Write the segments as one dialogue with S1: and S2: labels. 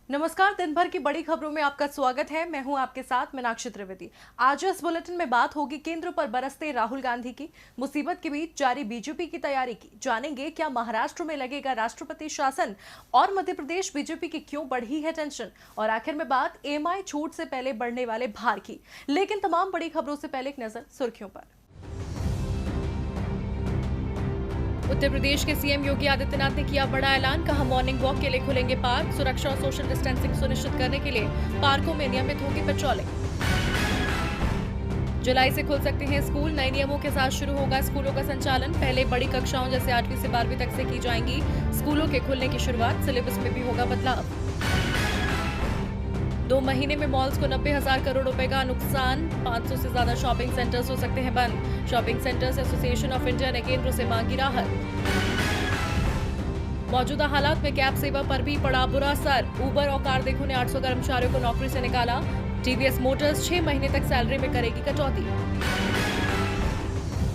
S1: नमस्कार। दिन भर की बड़ी खबरों में आपका स्वागत है। मैं हूं आपके साथ मीनाक्षी त्रिवेदी। आज इस बुलेटिन में बात होगी केंद्र पर बरसते राहुल गांधी की, मुसीबत के बीच जारी बीजेपी की तैयारी की। जानेंगे क्या महाराष्ट्र में लगेगा राष्ट्रपति शासन और मध्य प्रदेश बीजेपी की क्यों बढ़ी है टेंशन, और आखिर में बात ईएमआई छूट से पहले बढ़ने वाले भार की। लेकिन तमाम बड़ी खबरों से पहले एक नजर सुर्खियों पर। उत्तर प्रदेश के सीएम योगी आदित्यनाथ ने किया बड़ा ऐलान। कहा मॉर्निंग वॉक के लिए खुलेंगे पार्क, सुरक्षा और सोशल डिस्टेंसिंग सुनिश्चित करने के लिए पार्कों में नियमित होगी पेट्रोलिंग। जुलाई से खुल सकते हैं स्कूल, नए नियमों के साथ शुरू होगा स्कूलों का संचालन। पहले बड़ी कक्षाओं जैसे 8वीं से 12वीं तक से की जाएंगी स्कूलों के खुलने की शुरुआत। सिलेबस में भी होगा बदलाव। 2 महीने में मॉल्स को 90,000 करोड़ रुपए का नुकसान, 500 से ज्यादा शॉपिंग सेंटर्स हो सकते हैं बंद। Shopping centres association of India ने केंद्र से मांगी राहत। मौजूदा हालात में कैब सेवा पर भी पड़ा बुरा असर। उबर और कार देखो ने 800 कर्मचारियों को नौकरी से निकाला। टीवीएस मोटर्स 6 महीने तक सैलरी में करेगी कटौती।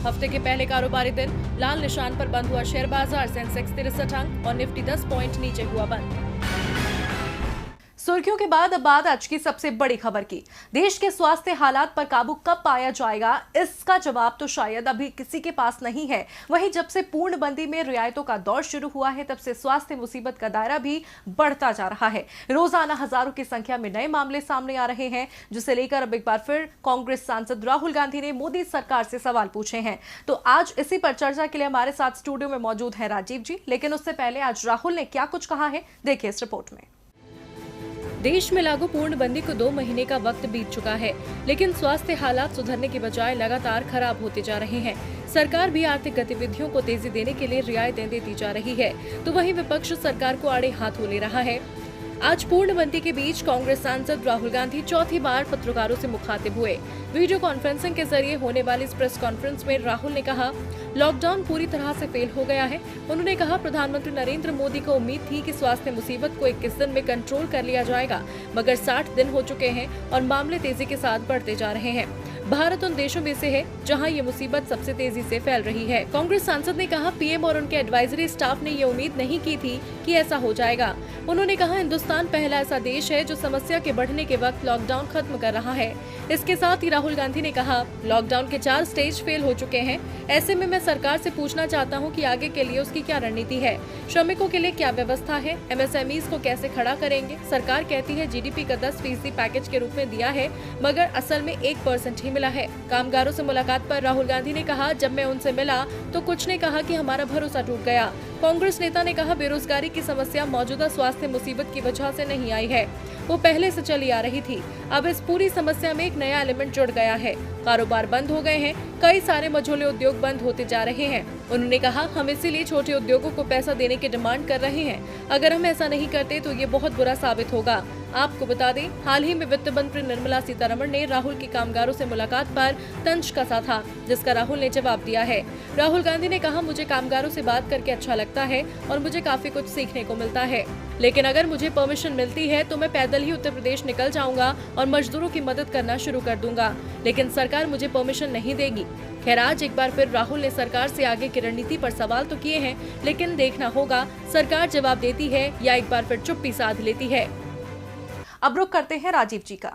S1: हफ्ते के पहले कारोबारी दिन लाल निशान पर बंद हुआ शेयर बाजार। सेंसेक्स 63 अंक और निफ्टी 10 पॉइंट नीचे हुआ बंद। सुर्खियों के बाद अब बात आज की सबसे बड़ी खबर की। देश के स्वास्थ्य हालात पर काबू कब पाया जाएगा, इसका जवाब तो शायद अभी किसी के पास नहीं है। वहीं जब से पूर्णबंदी में रियायतों का दौर शुरू हुआ है, तब से स्वास्थ्य मुसीबत का दायरा भी बढ़ता जा रहा है। रोजाना हजारों की संख्या में नए मामले सामने आ रहे हैं, जिसे लेकर अब एक बार फिर कांग्रेस सांसद राहुल गांधी ने मोदी सरकार से सवाल पूछे हैं। तो आज इसी पर चर्चा के लिए हमारे साथ स्टूडियो में मौजूद है राजीव जी। लेकिन उससे पहले आज राहुल ने क्या कुछ कहा है, देखिए इस रिपोर्ट में। देश में लागू पूर्णबंदी को 2 महीने का वक्त बीत चुका है, लेकिन स्वास्थ्य हालात सुधरने के बजाय लगातार खराब होते जा रहे हैं। सरकार भी आर्थिक गतिविधियों को तेजी देने के लिए रियायतें देती जा रही है, तो वहीं विपक्ष सरकार को आड़े हाथों ले रहा है। आज पूर्णबंदी के बीच कांग्रेस सांसद राहुल गांधी चौथी बार पत्रकारों से मुखातिब हुए। वीडियो कॉन्फ्रेंसिंग के जरिए होने वाली इस प्रेस कॉन्फ्रेंस में राहुल ने कहा लॉकडाउन पूरी तरह से फेल हो गया है। उन्होंने कहा प्रधानमंत्री नरेंद्र मोदी को उम्मीद थी कि स्वास्थ्य मुसीबत को 21 दिन में कंट्रोल कर लिया जाएगा, मगर 60 दिन हो चुके हैं और मामले तेजी के साथ बढ़ते जा रहे हैं। भारत उन देशों में से है जहां ये मुसीबत सबसे तेजी से फैल रही है। कांग्रेस सांसद ने कहा पीएम और उनके एडवाइजरी स्टाफ ने ये उम्मीद नहीं की थी कि ऐसा हो जाएगा। उन्होंने कहा हिंदुस्तान पहला ऐसा देश है जो समस्या के बढ़ने के वक्त लॉकडाउन खत्म कर रहा है। इसके साथ ही राहुल गांधी ने कहा लॉकडाउन के 4 स्टेज फेल हो चुके हैं। ऐसे में मैं सरकार से पूछना चाहता हूं कि आगे के लिए उसकी क्या रणनीति है, श्रमिकों के लिए क्या व्यवस्था है, एमएसएमईज को कैसे खड़ा करेंगे। सरकार कहती है जीडीपी का 10% पैकेज के रूप में दिया है, मगर असल में 1% ही मिला है। कामगारों से मुलाकात पर राहुल गांधी ने कहा जब मैं उनसे मिला तो कुछ ने कहा कि हमारा भरोसा टूट गया। कांग्रेस नेता ने कहा बेरोजगारी की समस्या मौजूदा स्वास्थ्य मुसीबत की वजह से नहीं आई है, वो पहले से चली आ रही थी। अब इस पूरी समस्या में एक नया एलिमेंट जुड़ गया है। कारोबार बंद हो गए हैं, कई सारे मझोले उद्योग बंद होते जा रहे हैं। उन्होंने कहा हम इसीलिए छोटे उद्योगों को पैसा देने की डिमांड कर रहे हैं। अगर हम ऐसा नहीं करते तो ये बहुत बुरा साबित होगा। आपको बता दें हाल ही में वित्त मंत्री निर्मला सीतारमण ने राहुल की कामगारों से मुलाकात पर तंज कसा था, जिसका राहुल ने जवाब दिया है। राहुल गांधी ने कहा मुझे कामगारों से बात करके अच्छा लगता है और मुझे काफी कुछ सीखने को मिलता है, लेकिन अगर मुझे परमिशन मिलती है तो मैं पैदल ही उत्तर प्रदेश निकल जाऊंगा और मजदूरों की मदद करना शुरू कर दूंगा, लेकिन सरकार मुझे परमिशन नहीं देगी। खैर आज एक बार फिर राहुल ने सरकार से आगे की रणनीति पर सवाल तो किए हैं, लेकिन देखना होगा सरकार जवाब देती है या एक बार फिर चुप्पी साध लेती है। अब रुख करते हैं राजीव जी का।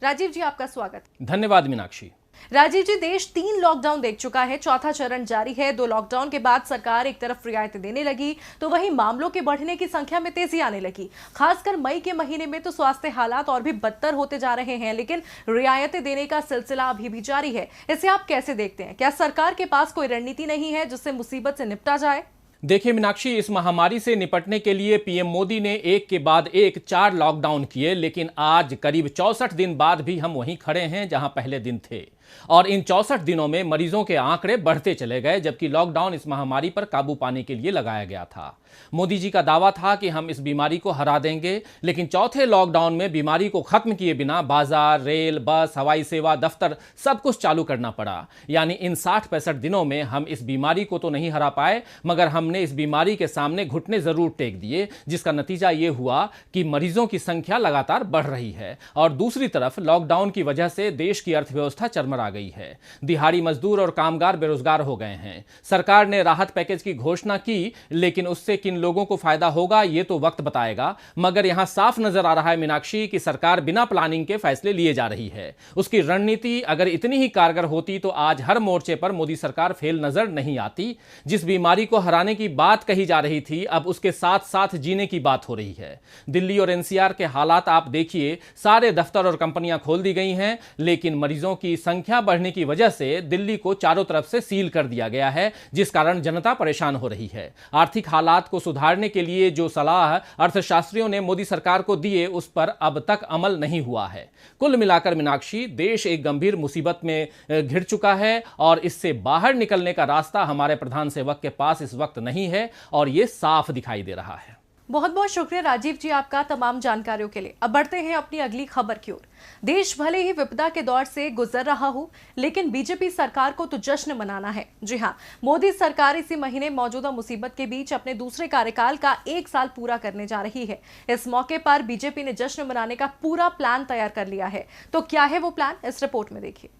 S1: राजीव जी आपका स्वागत।
S2: धन्यवाद मीनाक्षी।
S1: राजीव जी देश 3 लॉकडाउन देख चुका है, चौथा चरण जारी है। 2 लॉकडाउन के बाद सरकार एक तरफ रियायतें देने लगी तो वहीं मामलों के बढ़ने की संख्या में तेजी आने लगी। खासकर मई के महीने में तो स्वास्थ्य हालात और भी बदतर होते जा रहे हैं, लेकिन रियायतें देने का सिलसिला अभी भी जारी है। इसे आप कैसे देखते हैं? क्या सरकार के पास कोई रणनीति नहीं है जिससे मुसीबत से निपटा जाए?
S2: देखिए मीनाक्षी, इस महामारी से निपटने के लिए पीएम मोदी ने एक के बाद एक 4 लॉकडाउन किए, लेकिन आज करीब 64 दिन बाद भी हम वहीं खड़े हैं जहां पहले दिन थे। और इन 64 दिनों में मरीजों के आंकड़े बढ़ते चले गए, जबकि लॉकडाउन इस महामारी पर काबू पाने के लिए लगाया गया था। मोदी जी का दावा था कि हम इस बीमारी को हरा देंगे, लेकिन चौथे लॉकडाउन में बीमारी को खत्म किए बिना बाजार, रेल, बस, हवाई सेवा, दफ्तर सब कुछ चालू करना पड़ा। यानी इन 60-65 दिनों में हम इस बीमारी को तो नहीं हरा पाए, मगर हमने इस बीमारी के सामने घुटने जरूर टेक दिए, जिसका नतीजा ये हुआ कि मरीजों की संख्या लगातार बढ़ रही है। और दूसरी तरफ लॉकडाउन की वजह से देश की अर्थव्यवस्था चरमरा पर आ गई है। दिहाड़ी मजदूर और कामगार बेरोजगार हो गए हैं। सरकार ने राहत पैकेज की घोषणा की, लेकिन उससे किन लोगों को फायदा होगा ये तो वक्त बताएगा। मगर यहां साफ नजर आ रहा है मीनाक्षी कि सरकार बिना प्लानिंग के फैसले लिए जा रही है। उसकी रणनीति अगर इतनी ही कारगर होती तो आज हर मोर्चे पर मोदी सरकार फेल नजर नहीं आती। जिस बीमारी को हराने की बात कही जा रही थी, अब उसके साथ साथ जीने की बात हो रही है। दिल्ली और एनसीआर के हालात आप देखिए, सारे दफ्तर और कंपनियां खोल दी गई हैं, लेकिन मरीजों की संख्या बढ़ने की वजह से दिल्ली को चारों तरफ से सील कर दिया गया है, जिस कारण जनता परेशान हो रही है। आर्थिक हालात को सुधारने के लिए जो सलाह अर्थशास्त्रियों ने मोदी सरकार को दिए, उस पर अब तक अमल नहीं हुआ है। कुल मिलाकर मीनाक्षी, देश एक गंभीर मुसीबत में घिर चुका है और इससे बाहर निकलने का रास्ता हमारे प्रधान सेवक के पास इस वक्त नहीं है और यह साफ दिखाई दे रहा है।
S1: बहुत बहुत शुक्रिया राजीव जी आपका तमाम जानकारियों के लिए। अब बढ़ते हैं अपनी अगली खबर की ओर। देश भले ही विपदा के दौर से गुजर रहा हो, लेकिन बीजेपी सरकार को तो जश्न मनाना है। जी हां, मोदी सरकार इसी महीने मौजूदा मुसीबत के बीच अपने दूसरे कार्यकाल का 1 साल पूरा करने जा रही है। इस मौके पर बीजेपी ने जश्न मनाने का पूरा प्लान तैयार कर लिया है। तो क्या है वो प्लान, इस रिपोर्ट में देखिए।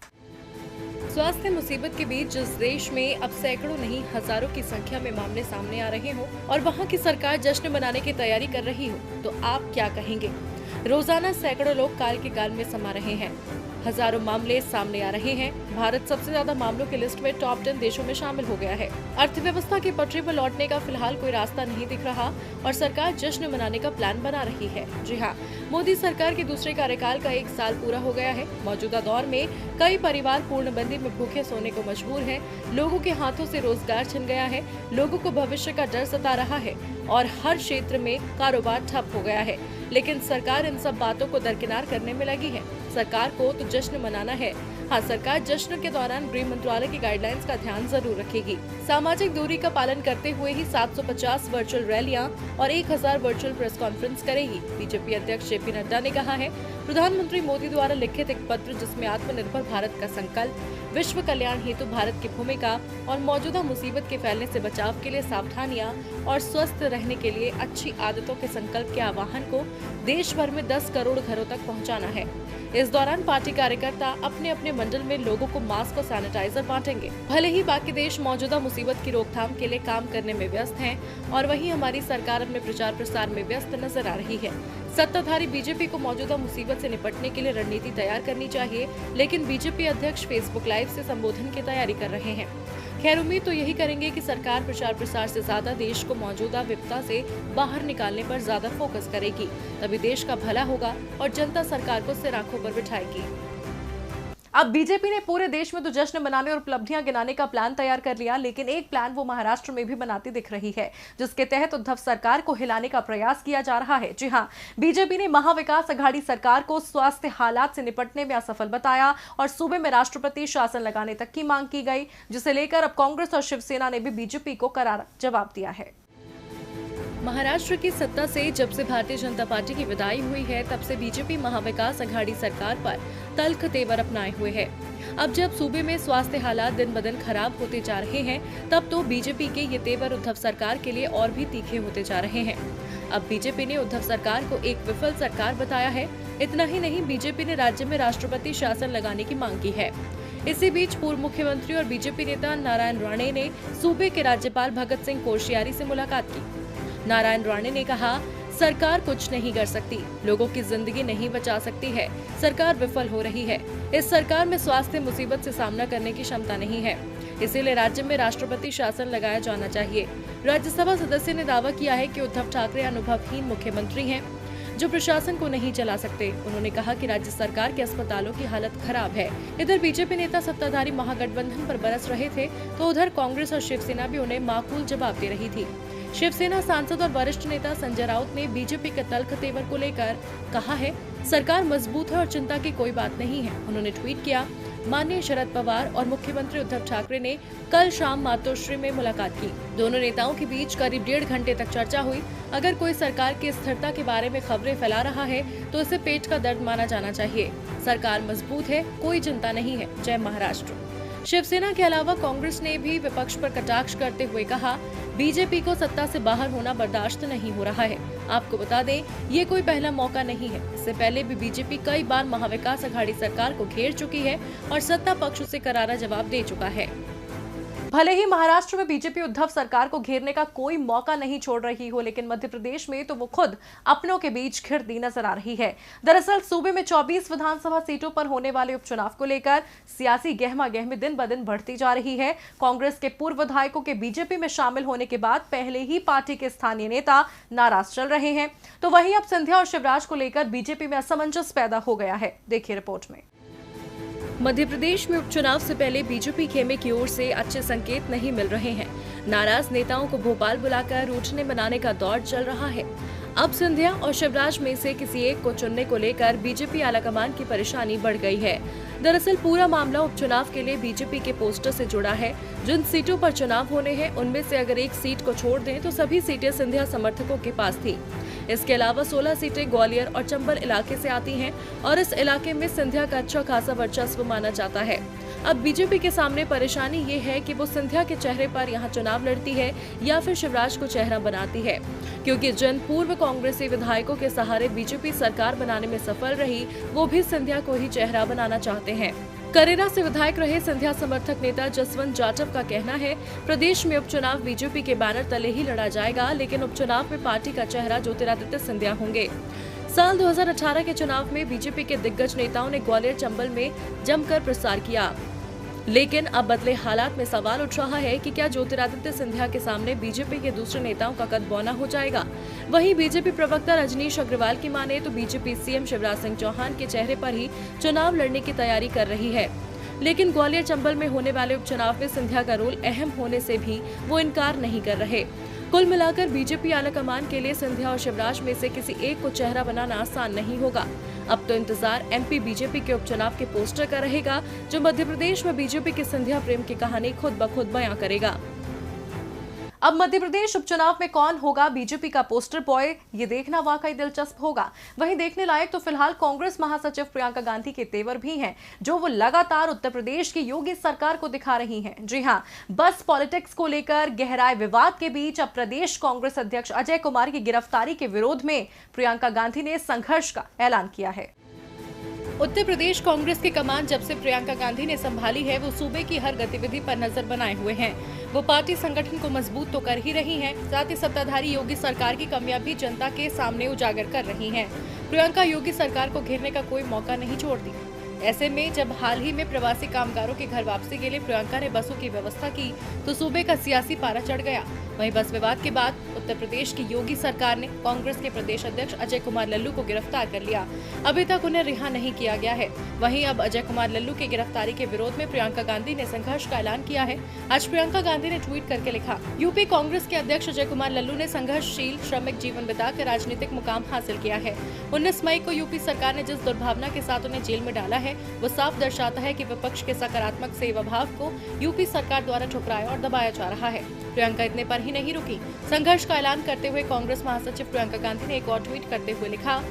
S1: स्वास्थ्य मुसीबत के बीच जिस देश में अब सैकड़ों नहीं हजारों की संख्या में मामले सामने आ रहे हों और वहां की सरकार जश्न मनाने की तैयारी कर रही हो, तो आप क्या कहेंगे? रोजाना सैकड़ों लोग काल के गाल में समा रहे हैं, हजारों मामले सामने आ रहे हैं। भारत सबसे ज्यादा मामलों की लिस्ट में टॉप 10 देशों में शामिल हो गया है। अर्थव्यवस्था की पटरी पर लौटने का फिलहाल कोई रास्ता नहीं दिख रहा और सरकार जश्न मनाने का प्लान बना रही है। जी हाँ, मोदी सरकार के दूसरे कार्यकाल का 1 साल पूरा हो गया है। मौजूदा दौर में कई परिवार पूर्णबंदी में भूखे सोने को मजबूर हैं। लोगों के हाथों से रोजगार छिन गया है, लोगों को भविष्य का डर सता रहा है और हर क्षेत्र में कारोबार ठप हो गया है। लेकिन सरकार इन सब बातों को दरकिनार करने में लगी है। सरकार को तो जश्न मनाना है। हाँ, सरकार जश्न के दौरान गृह मंत्रालय की गाइडलाइंस का ध्यान जरूर रखेगी। सामाजिक दूरी का पालन करते हुए ही 750 वर्चुअल रैलियां और 1000 वर्चुअल प्रेस कॉन्फ्रेंस करेगी। बीजेपी अध्यक्ष जेपी नड्डा ने कहा है, प्रधानमंत्री मोदी द्वारा लिखित एक पत्र जिसमें आत्मनिर्भर भारत का संकल्प, विश्व कल्याण हेतु भारत की भूमिका और मौजूदा मुसीबत के फैलने से बचाव के लिए सावधानियां और स्वस्थ रहने के लिए अच्छी आदतों के संकल्प के आह्वान को देश भर में 10 करोड़ घरों तक पहुंचाना है। इस दौरान पार्टी कार्यकर्ता अपने अपने मंडल में लोगों को मास्क और सैनिटाइजर बांटेंगे। भले ही बाकी देश मौजूदा मुसीबत की रोकथाम के लिए काम करने में व्यस्त हैं और वहीं हमारी सरकार अपने प्रचार प्रसार में व्यस्त नजर आ रही है। सत्ताधारी बीजेपी को मौजूदा मुसीबत से निपटने के लिए रणनीति तैयार करनी चाहिए, लेकिन बीजेपी अध्यक्ष फेसबुक लाइव से संबोधन की तैयारी कर रहे हैं। खैर, उम्मीद तो यही करेंगे कि सरकार प्रचार प्रसार से ज्यादा देश को मौजूदा विपदा से बाहर निकालने पर ज्यादा फोकस करेगी, तभी देश का भला होगा और जनता सरकार को सिर आंखों पर बिठाएगी। अब बीजेपी ने पूरे देश में तो जश्न मनाने और उपलब्धियां गिनाने का प्लान तैयार कर लिया, लेकिन एक प्लान वो महाराष्ट्र में भी बनाती दिख रही है, जिसके तहत उद्धव सरकार को हिलाने का प्रयास किया जा रहा है। जी हाँ, बीजेपी ने महाविकास अघाड़ी सरकार को स्वास्थ्य हालात से निपटने में असफल बताया और सूबे में राष्ट्रपति शासन लगाने तक की मांग की गई, जिसे लेकर अब कांग्रेस और शिवसेना ने भी बीजेपी को करारा जवाब दिया है। महाराष्ट्र की सत्ता से जब से भारतीय जनता पार्टी की विदाई हुई है, तब से बीजेपी महाविकास अघाड़ी सरकार पर तल्ख तेवर अपनाए हुए है। अब जब सूबे में स्वास्थ्य हालात दिन ब दिन खराब होते जा रहे हैं, तब तो बीजेपी के ये तेवर उद्धव सरकार के लिए और भी तीखे होते जा रहे हैं। अब बीजेपी ने उद्धव सरकार को एक विफल सरकार बताया है। इतना ही नहीं, बीजेपी ने राज्य में राष्ट्रपति शासन लगाने की मांग की है। इसी बीच पूर्व मुख्यमंत्री और बीजेपी नेता नारायण राणे ने सूबे के राज्यपाल भगत सिंह कोश्यारी से मुलाकात की। नारायण राणे ने कहा, सरकार कुछ नहीं कर सकती, लोगों की जिंदगी नहीं बचा सकती है, सरकार विफल हो रही है। इस सरकार में स्वास्थ्य मुसीबत से सामना करने की क्षमता नहीं है, इसीलिए राज्य में राष्ट्रपति शासन लगाया जाना चाहिए। राज्यसभा सदस्य ने दावा किया है कि उद्धव ठाकरे अनुभवहीन मुख्यमंत्री हैं जो प्रशासन को नहीं चला सकते। उन्होंने कहा कि राज्य सरकार के अस्पतालों की हालत खराब है। इधर बीजेपी नेता सत्ताधारी महागठबंधन पर बरस रहे थे, तो उधर कांग्रेस और शिवसेना भी उन्हें माकूल जवाब दे रही थी। शिवसेना सांसद और वरिष्ठ नेता संजय राउत ने बीजेपी के तल्ख तेवर को लेकर कहा है, सरकार मजबूत है और चिंता की कोई बात नहीं है। उन्होंने ट्वीट किया, माननीय शरद पवार और मुख्यमंत्री उद्धव ठाकरे ने कल शाम मातोश्री में मुलाकात की। दोनों नेताओं के बीच करीब 1.5 घंटे तक चर्चा हुई। अगर कोई सरकार की स्थिरता के बारे में खबरें फैला रहा है तो इसे पेट का दर्द माना जाना चाहिए। सरकार मजबूत है, कोई चिंता नहीं है। जय महाराष्ट्र। शिवसेना के अलावा कांग्रेस ने भी विपक्ष पर कटाक्ष करते हुए कहा, बीजेपी को सत्ता से बाहर होना बर्दाश्त नहीं हो रहा है। आपको बता दें, ये कोई पहला मौका नहीं है। इससे पहले भी बीजेपी कई बार महाविकास अघाड़ी सरकार को घेर चुकी है और सत्ता पक्ष उसे करारा जवाब दे चुका है। भले ही महाराष्ट्र में बीजेपी उद्धव सरकार को घेरने का कोई मौका नहीं छोड़ रही हो, लेकिन मध्य प्रदेश में तो वो खुद अपनों के बीच घिरती नजर आ रही है। दरअसल सूबे में 24 विधानसभा सीटों पर होने वाले उपचुनाव को लेकर सियासी गहमागहमी दिन ब दिन बढ़ती जा रही है। कांग्रेस के पूर्व विधायकों के बीजेपी में शामिल होने के बाद पहले ही पार्टी के स्थानीय नेता नाराज चल रहे हैं, तो वहीं अब सिंधिया और शिवराज को लेकर बीजेपी में असमंजस पैदा हो गया है। देखिए रिपोर्ट में। मध्य प्रदेश में उपचुनाव से पहले बीजेपी खेमे की ओर से अच्छे संकेत नहीं मिल रहे हैं। नाराज नेताओं को भोपाल बुलाकर रूठने मनाने का दौर चल रहा है। अब सिंधिया और शिवराज में से किसी एक को चुनने को लेकर बीजेपी आलाकमान की परेशानी बढ़ गई है। दरअसल पूरा मामला उपचुनाव के लिए बीजेपी के पोस्टर से जुड़ा है। जिन सीटों पर चुनाव होने हैं उनमें से अगर एक सीट को छोड़ दें तो सभी सीटें सिंधिया समर्थकों के पास थी। इसके अलावा 16 सीटें ग्वालियर और चंबल इलाके से आती हैं और इस इलाके में सिंधिया का अच्छा खासा वर्चस्व माना जाता है। अब बीजेपी के सामने परेशानी ये है कि वो सिंधिया के चेहरे पर यहाँ चुनाव लड़ती है या फिर शिवराज को चेहरा बनाती है, क्योंकि जिन पूर्व कांग्रेसी विधायकों के सहारे बीजेपी सरकार बनाने में सफल रही, वो भी सिंधिया को ही चेहरा बनाना चाहते हैं। करेरा से विधायक रहे सिंधिया समर्थक नेता जसवंत जाटव का कहना है, प्रदेश में उपचुनाव बीजेपी के बैनर तले ही लड़ा जाएगा, लेकिन उपचुनाव में पार्टी का चेहरा ज्योतिरादित्य सिंधिया होंगे। साल 2018 के चुनाव में बीजेपी के दिग्गज नेताओं ने ग्वालियर चंबल में जमकर प्रचार किया, लेकिन अब बदले हालात में सवाल उठ रहा है कि क्या ज्योतिरादित्य सिंधिया के सामने बीजेपी के दूसरे नेताओं का कद बौना हो जाएगा। वहीं बीजेपी प्रवक्ता रजनीश अग्रवाल की माने तो बीजेपी सीएम शिवराज सिंह चौहान के चेहरे पर ही चुनाव लड़ने की तैयारी कर रही है, लेकिन ग्वालियर चंबल में होने वाले उपचुनाव में सिंधिया का रोल अहम होने से भी वो इनकार नहीं कर रहे। कुल मिलाकर बीजेपी आलाकमान के लिए सिंधिया और शिवराज में से किसी एक को चेहरा बनाना आसान नहीं होगा। अब तो इंतजार एमपी बीजेपी के उपचुनाव के पोस्टर का रहेगा, जो मध्य प्रदेश में बीजेपी के सिंधिया प्रेम की कहानी खुद ब खुद बयां करेगा। अब मध्य प्रदेश उपचुनाव में कौन होगा बीजेपी का पोस्टर बॉय, ये देखना वाकई दिलचस्प होगा। वहीं देखने लायक तो फिलहाल कांग्रेस महासचिव प्रियंका गांधी के तेवर भी हैं, जो वो लगातार उत्तर प्रदेश की योगी सरकार को दिखा रही हैं। जी हां, बस पॉलिटिक्स को लेकर गहराए विवाद के बीच अब प्रदेश कांग्रेस अध्यक्ष अजय कुमार की गिरफ्तारी के विरोध में प्रियंका गांधी ने संघर्ष का ऐलान किया है। उत्तर प्रदेश कांग्रेस की कमान जब से प्रियंका गांधी ने संभाली है, वो सूबे की हर गतिविधि पर नजर बनाए हुए हैं। वो पार्टी संगठन को मजबूत तो कर ही रही हैं, साथ ही सत्ताधारी योगी सरकार की कमियां भी जनता के सामने उजागर कर रही हैं। प्रियंका योगी सरकार को घेरने का कोई मौका नहीं छोड़ती। ऐसे में जब हाल ही में प्रवासी कामगारों की घर वापसी के लिए प्रियंका ने बसों की व्यवस्था की, तो सूबे का सियासी पारा चढ़ गया। वहीं बस विवाद के बाद उत्तर प्रदेश की योगी सरकार ने कांग्रेस के प्रदेश अध्यक्ष अजय कुमार लल्लू को गिरफ्तार कर लिया। अभी तक उन्हें रिहा नहीं किया गया है। वहीं अब अजय कुमार लल्लू की गिरफ्तारी के विरोध में प्रियंका गांधी ने संघर्ष का ऐलान किया है। आज प्रियंका गांधी ने ट्वीट करके लिखा, यूपी कांग्रेस के अध्यक्ष अजय कुमार लल्लू ने संघर्षशील श्रमिक जीवन बिताकर राजनीतिक मुकाम हासिल किया है। 19 मई को यूपी सरकार ने जिस दुर्भावना के साथ उन्हें जेल में डाला है, वो साफ दर्शाता है कि विपक्ष के सकारात्मक सेवा भाव को यूपी सरकार द्वारा ठुकराया और दबाया जा रहा है। प्रियंका इतने पर ही नहीं रुकी। संघर्ष का ऐलान करते हुए कांग्रेस महासचिव प्रियंका गांधी ने एक और ट्वीट करते हुए लिखा,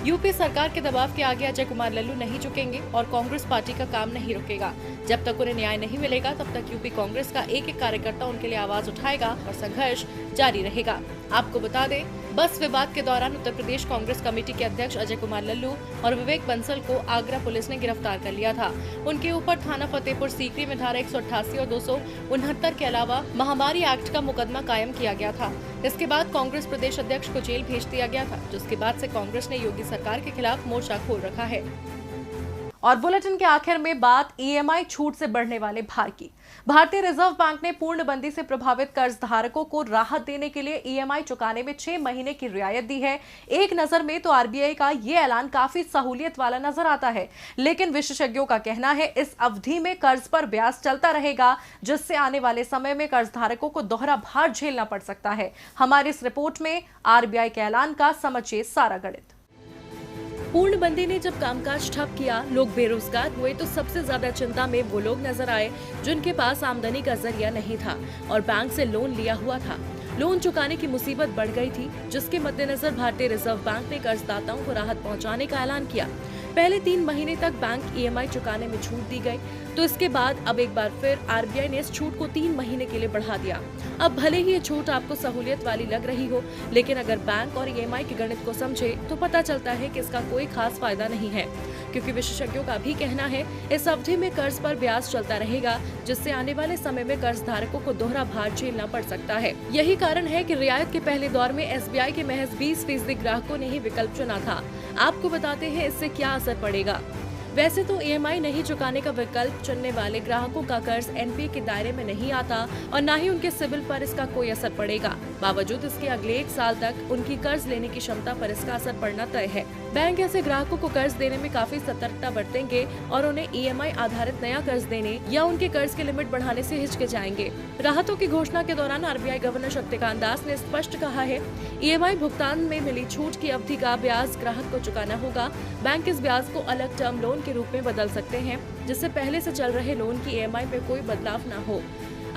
S1: यूपी सरकार के दबाव के आगे अजय कुमार लल्लू नहीं झुकेंगे और कांग्रेस पार्टी का काम नहीं रुकेगा। जब तक उन्हें न्याय नहीं मिलेगा, तब तक यूपी कांग्रेस का एक एक कार्यकर्ता उनके लिए आवाज उठाएगा और संघर्ष जारी रहेगा। आपको बता दें, बस विवाद के दौरान उत्तर प्रदेश कांग्रेस कमेटी के अध्यक्ष अजय कुमार लल्लू और विवेक बंसल को आगरा पुलिस ने गिरफ्तार कर लिया था। उनके ऊपर थाना फतेहपुर सीकरी में धारा 188 और 269 के अलावा महामारी एक्ट का मुकदमा कायम किया गया था। इसके बाद कांग्रेस प्रदेश अध्यक्ष को जेल भेज दिया गया था, जिसके बाद से कांग्रेस ने योगी सरकार के खिलाफ मोर्चा खोल रखा है। और बुलेटिन के आखिर में बात ईएमआई छूट से बढ़ने वाले भार की। भारतीय रिजर्व बैंक ने पूर्णबंदी से प्रभावित कर्ज धारकों को राहत देने के लिए ईएमआई चुकाने में 6 महीने की रियायत दी है। एक नजर में तो आरबीआई का ये ऐलान काफी सहूलियत वाला नजर आता है, लेकिन विशेषज्ञों का कहना है इस अवधि में कर्ज पर ब्याज चलता रहेगा, जिससे आने वाले समय में कर्ज धारकों को दोहरा भार झेलना पड़ सकता है। हमारी इस रिपोर्ट में आरबीआई के ऐलान का समझिए सारा गणित। पूर्णबंदी ने जब कामकाज ठप किया, लोग बेरोजगार हुए, तो सबसे ज्यादा चिंता में वो लोग नजर आए जिनके पास आमदनी का जरिया नहीं था और बैंक से लोन लिया हुआ था। लोन चुकाने की मुसीबत बढ़ गई थी, जिसके मद्देनजर भारतीय रिजर्व बैंक ने कर्जदाताओं को राहत पहुंचाने का ऐलान किया। पहले 3 महीने तक बैंक ईएमआई चुकाने में छूट दी गई। तो इसके बाद अब एक बार फिर आरबीआई ने इस छूट को 3 महीने के लिए बढ़ा दिया। अब भले ही ये छूट आपको सहूलियत वाली लग रही हो, लेकिन अगर बैंक और ईएमआई के गणित को समझे तो पता चलता है कि इसका कोई खास फायदा नहीं है, क्योंकि विशेषज्ञों का भी कहना है इस अवधि में कर्ज पर ब्याज चलता रहेगा, जिससे आने वाले समय में कर्ज धारकों को दोहरा भार झेलना पड़ सकता है। यही कारण है कि रियायत के पहले दौर में एसबीआई के महज 20% ग्राहकों ने ही विकल्प चुना था। आपको बताते हैं इससे क्या असर पड़ेगा। वैसे तो ईएमआई नहीं चुकाने का विकल्प चुनने वाले ग्राहकों का कर्ज एनपीए के दायरे में नहीं आता और न ही उनके सिबिल पर इसका कोई असर पड़ेगा। बावजूद इसके अगले 1 साल तक उनकी कर्ज लेने की क्षमता पर इसका असर पड़ना तय है। बैंक ऐसे ग्राहकों को कर्ज देने में काफी सतर्कता बरतेंगे और उन्हें ईएमआई आधारित नया कर्ज देने या उनके कर्ज की लिमिट बढ़ाने से हिचकिचाएंगे। राहतों की घोषणा के दौरान आरबीआई गवर्नर शक्तिकांत दास ने स्पष्ट कहा है, ईएमआई भुगतान में मिली छूट की अवधि का ब्याज ग्राहक को चुकाना होगा। बैंक इस ब्याज को अलग टर्म लोन के रूप में बदल सकते हैं, जिससे पहले से चल रहे लोन की ईएमआई में कोई बदलाव न हो।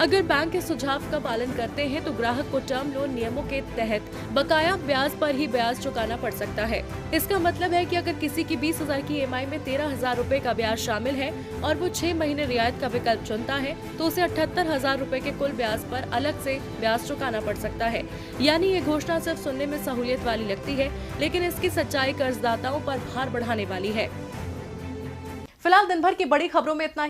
S1: अगर बैंक इस सुझाव का पालन करते हैं तो ग्राहक को टर्म लोन नियमों के तहत बकाया ब्याज पर ही ब्याज चुकाना पड़ सकता है। इसका मतलब है कि अगर किसी की 20,000 की ईएमआई में 13,000 रूपए का ब्याज शामिल है और वो 6 महीने रियायत का विकल्प चुनता है तो उसे 78,000 रूपए के कुल ब्याज पर अलग से ब्याज चुकाना पड़ सकता है। यानी ये घोषणा सिर्फ सुनने में सहूलियत वाली लगती है, लेकिन इसकी सच्चाई कर्जदाताओं पर भार बढ़ाने वाली है। फिलहाल दिन भर की बड़ी खबरों में इतना